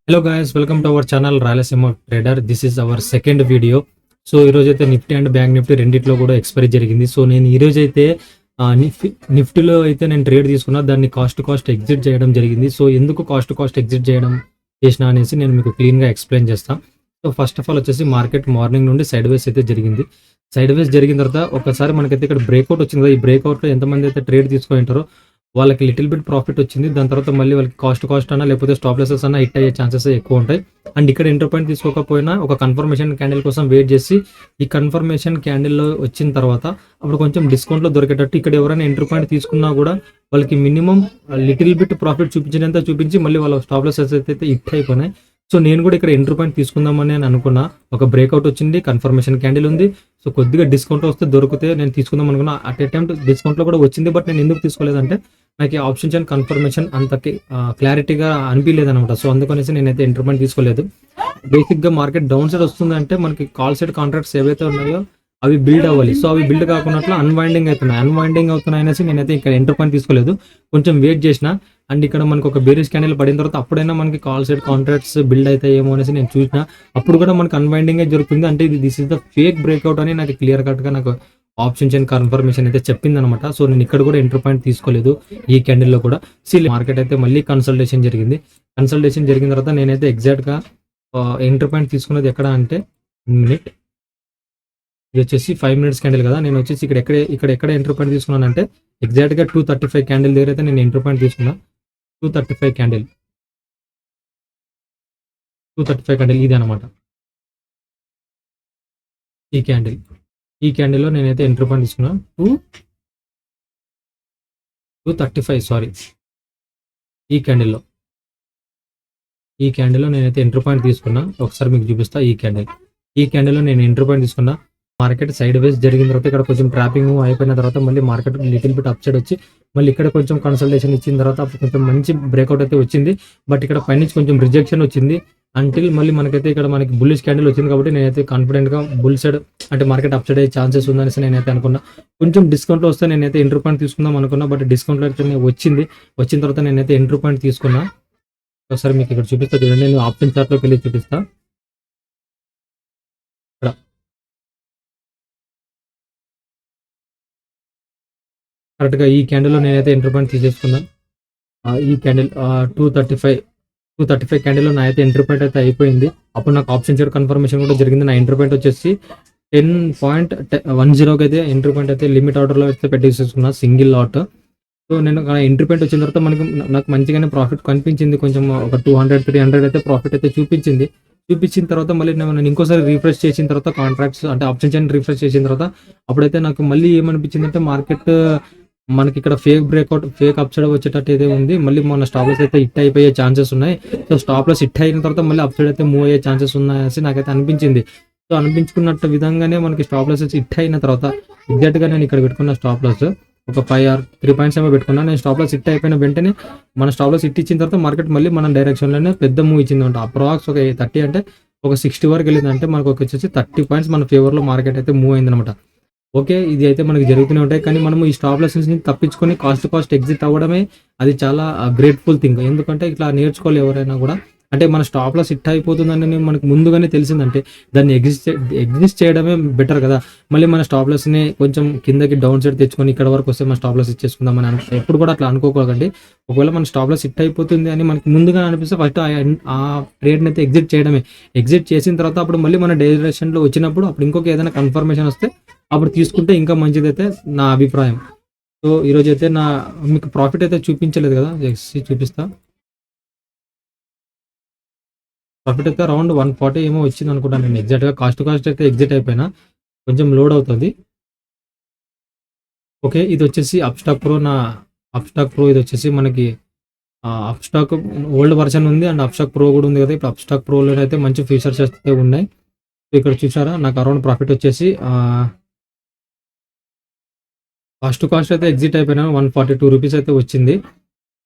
Hello guys, welcome to our channel Rayalaseema trader. This is our second video. So ఈరోజు అయితే Nifty and bank Nifty రెండిట్లో కూడా expiry జరిగింది. So నేను ఈరోజు అయితే నిఫ్టీలో అయితే నేను ట్రేడ్ తీసుకున్నా, దాన్ని కాస్ట్ ఎగ్జిట్ చేయడం జరిగింది. సో ఎందుకు కాస్ట్ ఎగ్జిట్ చేసిన అనేసి నేను మీకు క్లీన్గా ఎక్స్ప్లెయిన్ చేస్తాను. సో ఫస్ట్ ఆఫ్ ఆల్ వచ్చేసి మార్కెట్ మార్నింగ్ నుండి సైడ్ వేస్ అయితే జరిగింది. సైడ్ వేస్ జరిగిన తర్వాత ఒకసారి మనకైతే ఇక్కడ బ్రేక్అవుట్ వచ్చింది కదా. ఈ బ్రేక్అవుట్లో ఎంతమంది అయితే ట్రేడ్ తీసుకొని ఉంటారో వాళ్ళకి లిటిల్ బిట్ ప్రాఫిట్ వచ్చింది. దాని తర్వాత మళ్ళీ వాళ్ళకి కాస్ట్ అన్నా లేకపోతే స్టాప్ లాసెస్ అన్నా హిట్ అయ్యే ఛాన్సెస్ ఎక్కువ ఉంటాయి. అండ్ ఇక్కడ ఎంటర్ పాయింట్ తీసుకోకపోయినా ఒక కన్ఫర్మేషన్ క్యాండిల్ కోసం వెయిట్ చేసి ఈ కన్ఫర్మేషన్ క్యాండిల్లో వచ్చిన తర్వాత అప్పుడు కొంచెం డిస్కౌంట్లో దొరికేటట్టు ఇక్కడ ఎవరైనా ఎంటర్ పాయింట్ తీసుకున్నా కూడా వాళ్ళకి మినిమం లిటిల్ బిట్ ప్రాఫిట్ చూపించినంత చూపించి మళ్ళీ వాళ్ళ స్టాప్ లాసెస్ అయితే హిట్ అయిపోయినాయి. సో నేను కూడా ఇక్కడ ఎంటర్ పాయింట్ తీసుకుందామని అని అనుకున్నా. ఒక బ్రేక్అవుట్ వచ్చింది, కన్ఫర్మేషన్ క్యాండిల్ ఉంది. సో కొద్దిగా డిస్కౌంట్ వస్తే దొరికితే నేను తీసుకుందాం అనుకున్నా. అట్ ఏ టైం డిస్కౌంట్లో కూడా వచ్చింది, బట్ నేను ఎందుకు తీసుకోలేదంటే నాకు ఆప్షన్స్ అండ్ కన్ఫర్మేషన్ అంత క్లారిటీగా అనిపించలేదు అనమాట. సో అందుకనేసి నేనైతే ఎంటర్ పాయింట్ తీసుకోలేదు. బేసిక్గా మార్కెట్ డౌన్ సైడ్ వస్తుందంటే మనకి కాల్ సైడ్ కాంట్రాక్ట్స్ ఏవైతే ఉన్నాయో అవి బిల్డ్ అవ్వాలి. సో అవి బిల్డ్ కాకున్నట్లు అన్వైండింగ్ అవుతున్నాయి అనేసి నేనైతే ఇక్కడ ఎంటర్ పాయింట్ తీసుకోలేదు. కొంచెం వెయిట్ చేసిన. అండ్ ఇక్కడ మనకు ఒక బేరిష్ క్యాండిల్ పడిన తర్వాత అప్పుడైనా మనకి కాల్ సైడ్ కాంట్రాక్ట్స్ బిల్డ్ అవుతాయేమో అనేసి నేను చూసిన. అప్పుడు కూడా మనకి అన్వైండింగ్ జరుగుతుంది. అంటే this is the fake breakout అని నాకు క్లియర్ కట్గా నాకు ఆప్షన్స్ అండ్ కన్ఫర్మేషన్ అయితే చెప్పింది అనమాట. సో నేను ఇక్కడ కూడా ఎంటర్ పాయింట్ తీసుకోలేదు ఈ క్యాండిల్లో కూడా. మార్కెట్ అయితే మళ్ళీ కన్సల్టేషన్ జరిగింది. కన్సల్టేషన్ జరిగిన తర్వాత నేనైతే ఎగ్జాక్ట్గా ఎంటర్ పాయింట్ తీసుకున్నది ఎక్కడ అంటే మినిట్, ఇది వచ్చేసి 5 minutes క్యాండిల్ కదా. నేను వచ్చేసి ఇక్కడ ఎక్కడ ఎంటర్ పాయింట్ తీసుకున్నానంటే ఎగ్జాక్ట్గా 235 క్యాండిల్ దగ్గర అయితే నేను ఎంటర్ పాయింట్ తీసుకున్నా. 235 క్యాండిల్ ఇది అనమాట. ఈ క్యాండిల్లో నేనైతే ఎంటర్ పాయింట్ తీసుకున్నా 235 సారీ. ఈ క్యాండిల్లో నేనైతే ఎంటర్ పాయింట్ తీసుకున్నా. ఒకసారి మీకు చూపిస్తా. ఈ క్యాండిల్లో నేను ఎంటర్ పాయింట్ తీసుకున్నా. మార్కెట్ సైడ్ వేస్ జరిగిన తర్వాత ఇక్కడ కొంచెం ట్రాపింగ్ అయిపోయిన తర్వాత మళ్ళీ market little bit up side వచ్చి మళ్ళీ ఇక్కడ కొంచెం కన్సల్టేషన్ ఇచ్చిన తర్వాత అప్పుడు కొంచెం మంచి బ్రేక్అవుట్ అయితే వచ్చింది. బట్ ఇక్కడ పైనుంచి కొంచెం రిజెక్షన్ వచ్చింది. అంటిల్ మళ్ళీ మనకైతే ఇక్కడ మనకి బుల్లిష్ క్యాండిల్ వచ్చింది. కాబట్టి నేనైతే కాన్ఫిడెంట్గా బుల్ సైడ్ అంటే మార్కెట్ అప్ సైడ్ అయ్యే ఛాన్సెస్ ఉందనేసి నేనైతే అనుకున్నా. కొంచెం డిస్కౌంట్లో వస్తే నేనైతే ఎంటర్ పాయింట్ తీసుకుందాం అనుకున్నా. బట్ డిస్కౌంట్లో అయితే వచ్చిన తర్వాత నేనైతే ఎంటర్ పాయింట్ తీసుకున్నా. ఒకసారి మీకు ఇక్కడ చూపిస్తా చూడండి. నేను ఆప్షన్ చార్ట్లోకి వెళ్ళి చూపిస్తా. కరెక్ట్గా ఈ క్యాండిల్లో నేనైతే ఎంటర్ పాయింట్ తీసేసుకున్నాను. ఈ క్యాండిల్ 235 క్యాండిల్లో నా అయితే ఎంటర్ పాయింట్ అయితే అయిపోయింది. అప్పుడు నాకు ఆప్షన్ షేర్ కన్ఫర్మేషన్ కూడా జరిగింది. నా ఎంటర్ పాయింట్ వచ్చేసి 10.10 అయితే ఎంటర్ పాయింట్ అయితే లిమిట్ ఆర్డర్లో అయితే పెట్టేసుకున్నా, సింగిల్ లాట్. సో నేను ఎంట్రీ పాయింట్ వచ్చిన తర్వాత నాకు మంచిగానే ప్రాఫిట్ కనిపించింది. కొంచెం ఒక 200-300 అయితే ప్రాఫిట్ అయితే చూపించిన తర్వాత మళ్ళీ నేను ఇంకోసారి రిఫ్రెష్ చేసిన తర్వాత కాంట్రాక్ట్స్ అంటే ఆప్షన్ చైన్ రిఫ్రెష్ చేసిన తర్వాత అప్పుడైతే నాకు మళ్ళీ ఏమనిపించింది అంటే మార్కెట్ మనకి ఇక్కడ ఫేక్ అప్ సైడ్ వచ్చేటట్టు అయితే ఉంది. మళ్ళీ మన స్టాప్ లాస్ అయితే హిట్ అయిపోయే ఛాన్సెస్ ఉన్నాయి. సో స్టాప్ లాస్ హిట్ అయిన తర్వాత మళ్ళీ అప్ సైడ్ అయితే మూవ్ అయ్యే ఛాన్సెస్ ఉన్నాయని నాకైతే అనిపించింది. సో అనిపించుకున్నట్టు విధంగానే మనకి స్టాప్ లాస్ హిట్ అయిన తర్వాత ఎగ్జాక్ట్గా నేను ఇక్కడ పెట్టుకున్న స్టాప్ లాస్ ఒక 5 or 3 points ఏమో పెట్టుకున్నా. నేను స్టాప్ లాస్ హిట్ అయిపోయిన వెంటనే మన స్టాప్ లాస్ హిట్ ఇచ్చిన తర్వాత మార్కెట్ మళ్ళీ మన డైరెక్షన్లోనే పెద్ద మూవ్ ఇచ్చింది అంట. అప్రాక్స్ ఒక 30 అంటే ఒక 60 వరకు వెళ్ళిందంటే మనకు వచ్చేసి 30 points మన ఫేవర్లో మార్కెట్ అయితే మూవ్ అయిందనమాట. ఓకే, ఇది అయితే మనకి జరుగుతూనే ఉంటాయి. కానీ మనము ఈ స్టాప్ లాస్ నుంచి తప్పించుకొని కాస్ట్ ఎగ్జిట్ అవ్వడమే అది చాలా గ్రేట్ఫుల్ థింగ్. ఎందుకంటే ఇట్లా నేర్చుకోవాలి ఎవరైనా కూడా. అంటే మన స్టాప్ లాస్ హిట్ అయిపోతుందని మనకు ముందుగానే తెలిసిందంటే దాన్ని ఎగ్జిస్ట్ చేయడమే బెటర్ కదా. మళ్ళీ మన స్టాప్ లాస్ని కొంచెం కిందకి డౌన్ సైడ్ తెచ్చుకొని ఇక్కడ వరకు వస్తే మన స్టాప్ లాస్ ఇచ్చేసుకుందామని ఎప్పుడు కూడా అట్లా అనుకోకూడదండి. ఒకవేళ మన స్టాప్ లాస్ హిట్ అయిపోతుంది అని మనకి ముందుగా అనిపిస్తే ఫస్ట్ ఆ ట్రేడ్ని అయితే ఎగ్జిట్ చేసిన తర్వాత అప్పుడు మళ్ళీ మన డైరెక్షన్లో వచ్చినప్పుడు అప్పుడు ఇంకొక ఏదైనా కన్ఫర్మేషన్ వస్తే అప్పుడు తీసుకుంటే ఇంకా మంచిదైతే నా అభిప్రాయం. సో ఈరోజు అయితే మీకు ప్రాఫిట్ అయితే చూపించలేదు కదా, చూపిస్తా. ప్రాఫిట్ అయితే అరౌండ్ 140 ఏమో వచ్చింది అనుకుంటాను. నేను ఎగ్జాక్ట్గా కాస్ట్ అయితే ఎగ్జిట్ అయిపోయినా, కొంచెం లోడ్ అవుతుంది. ఓకే, ఇది వచ్చేసి అప్స్టాక్ ప్రో. ఇది వచ్చేసి మనకి అప్స్టాక్ ఓల్డ్ వర్షన్ ఉంది అండ్ అప్స్టాక్ ప్రో కూడా ఉంది కదా. ఇప్పుడు అప్స్టాక్ ప్రోలో అయితే మంచి ఫీచర్స్ అయితే ఉన్నాయి. సో ఇక్కడ చూసారా, నాకు అరౌండ్ ప్రాఫిట్ వచ్చేసి కాస్ట్ అయితే ఎగ్జిట్ అయిపోయినా 142 రూపీస్ అయితే వచ్చింది.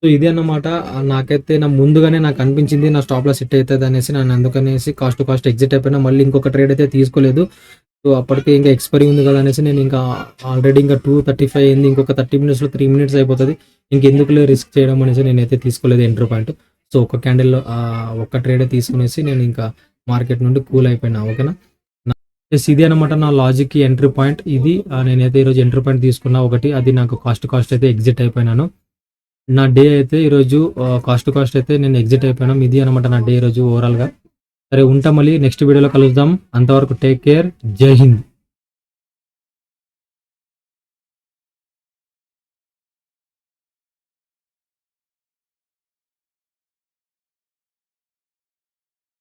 సో ఇదే అన్నమాట. నాకైతే ముందుగానే నాకు అనిపించింది నా స్టాప్ లాస్ హిట్ అవుతుంది అనేసి. నేను అందుకనేసి కాస్ట్ ఎగ్జిట్ అయిపోయినా మళ్ళీ ఇంకొక ట్రేడ్ అయితే తీసుకోలేదు. సో అప్పటికే ఇంకా ఎక్స్పైరీ ఉంది కదా అనేసి నేను ఇంకా ఆల్రెడీ ఇంకా 235 అయింది. ఇంకొక 30 minutesలో 3 minutes అయిపోతుంది. ఇంకెందుకులే రిస్క్ చేయడం అనేసి నేనైతే తీసుకోలేదు ఎంట్రీ పాయింట్. సో ఒక క్యాండిల్ ఒక్క ట్రేడే తీసుకునేసి నేను ఇంకా మార్కెట్ నుండి కూల్ అయిపోయినా. ఓకేనా. ఇది అనమాట నా లాజిక్ ఎంట్రీ పాయింట్. ఇది నేనైతే ఈరోజు ఎంట్రీ పాయింట్ తీసుకున్నా ఒకటి, అది నాకు కాస్ట్ అయితే ఎగ్జిట్ అయిపోయినాను. నా డే అయితే ఈరోజు కాస్ట్ అయితే నేను ఎగ్జిట్ అయిపోయినాం. ఇది అనమాట నా డే ఈరోజు ఓవరాల్గా. సరే ఉంటాం, మళ్ళీ నెక్స్ట్ వీడియోలో కలుద్దాం. అంతవరకు టేక్ కేర్. జై హింద్.